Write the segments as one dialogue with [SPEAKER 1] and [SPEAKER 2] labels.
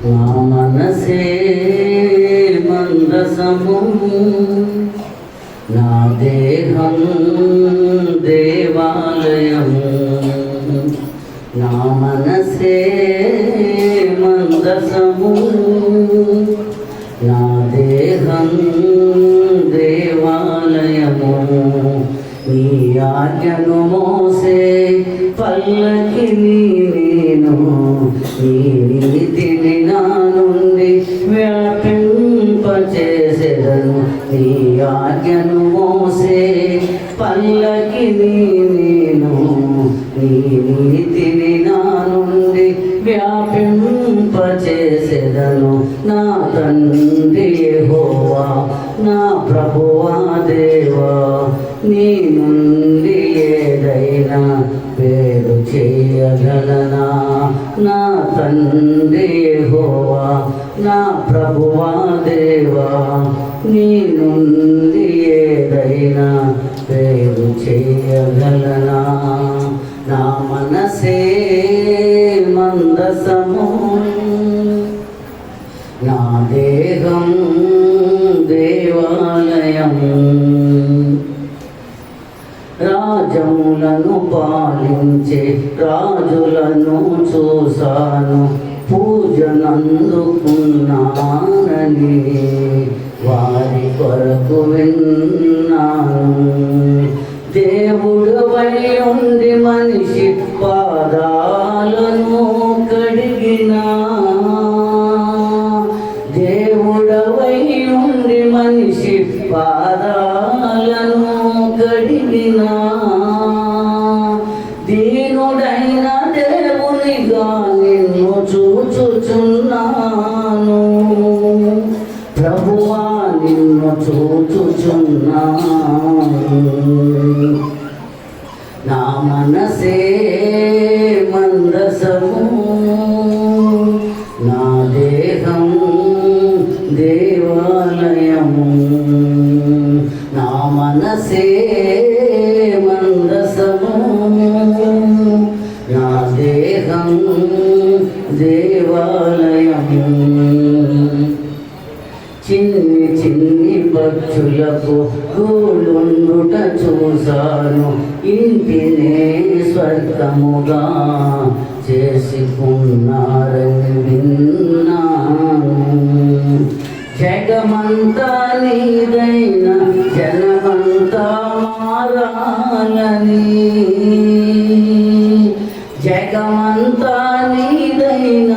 [SPEAKER 1] నా మనసే మందసము, నా దేహం దేవాలయము. నా మనసే మందసము, నా దేహం దేవాలయము. నీ ఆజ్ఞను మోసే పల్లకిని నేను, నీ నీతిని నా నుండి వ్యాపింపచేసెదను. నీ ఆజ్ఞను మోసే పల్లకిని నేను, నీ నీతిని నా నుండి వ్యాపింపచేసెదను. నా తండ్రి యెహోవా, నా ప్రభువా దేవా, నీ నుండి ఏదైనా వేరు చేయగలనా? నా తండ్రి యెహోవా, నా ప్రభువా దేవా, నీ నుండి ఏదైనా వేరు చేయగలనా? నా మనసే మందసము, నా దేహం దేవాలయము. రాజములను పాలించే రాజులను చూసాను, పూజనందుకున్నానని వారి కొరకు విన్నాను. దేవుడవై ఉండి మనిషి పాదాలను కడిగినా, దేవుడవై ఉండి మనిషి పాదాలను కడిగినా, దీనుడైన దేవునిగా నిన్ను చూచుచున్నాను. ప్రభువా నిన్ను చూచుచున్నాను. నా మనసే మందసము, నా దేహం దేవాలయము. నా మనసే మందసము, నా దేహం దేవాలయము. చిన్ని చిన్ని పక్షులకు గూడుండుట చూసాను, ఇంటినే స్వర్గముగా చేసుకున్నారని విన్నాను. జగమంతా నీదైన జనమంతా మారాలని, జగమంతా నీదైన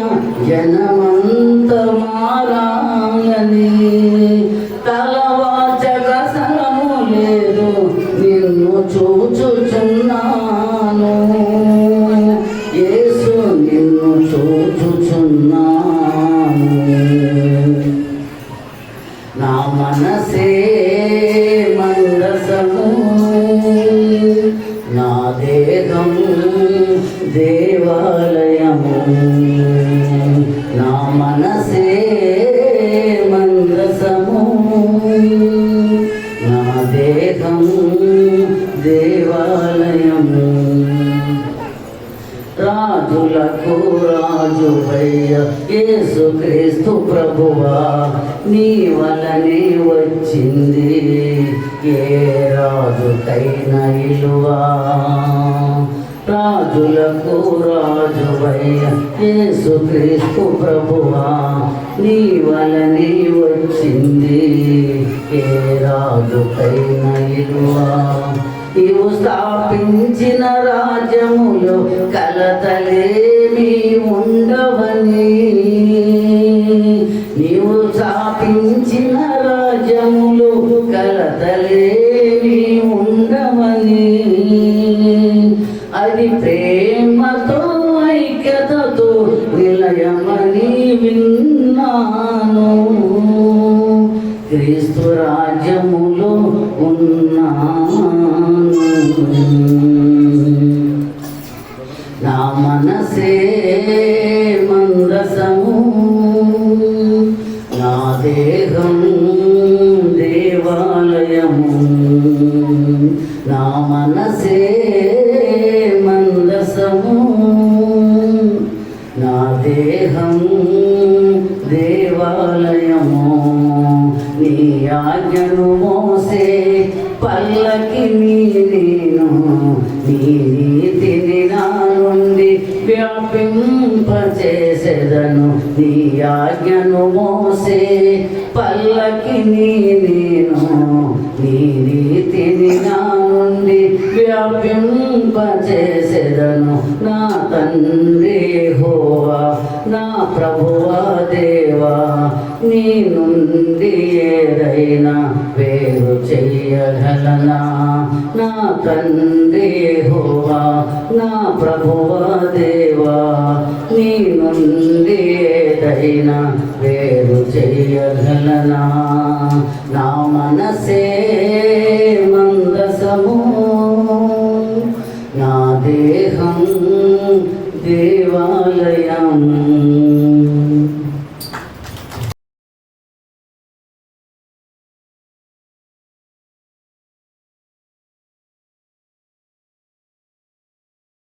[SPEAKER 1] జనమంతా మారాలని, తలవాచక సలము లేదు నిన్ను చూచుచున్నాను. యేసు నిన్ను చూచుచున్నాను. నా మనసే మందసము, నా దేహం దేవాలయము. నా మనసే మందసము, నా దేహం దేవాలయము. రాజులకు రాజువయ్య యేసుక్రీస్తు ప్రభువా, నీ వలనే వచ్చింది ఏ రాజుకైనా ఇలువా. రాజులకు రాజువయ్య యేసుక్రీస్తు ప్రభువా, నీ వలనే వచ్చింది ఏ రాజుకైనా ఇలువా. నీవు స్థాపించిన రాజ్యములో కలతలేమి ఉండవని, నీవు స్థాపించిన రాజ్యములో కలతలేమి ఉండవని, అది ప్రేమతో ఐక్యతతో నిలయమని విన్నాను. క్రీస్తు రాజ్యములో ఉన్నాను. నా మనసే మందసము, నా దేహం దేవాలయము. నా మనసే మందసము, నా దేహం చేసెదను నీ ఆజ్ఞను మోసే పల్లకిని నేను నీ నీతిని నా నుండి వ్యాపింపచేసెదను నా తండ్రి యెహోవా నా ప్రభువా దేవా నీ నుండి ఏదైనా వేరు చెయ్యగలనా నా తండ్రి యెహోవా నా ప్రభువా దేవా నీ నుండి ఏదైనా వేరు చెయ్యగలనా నా మనసే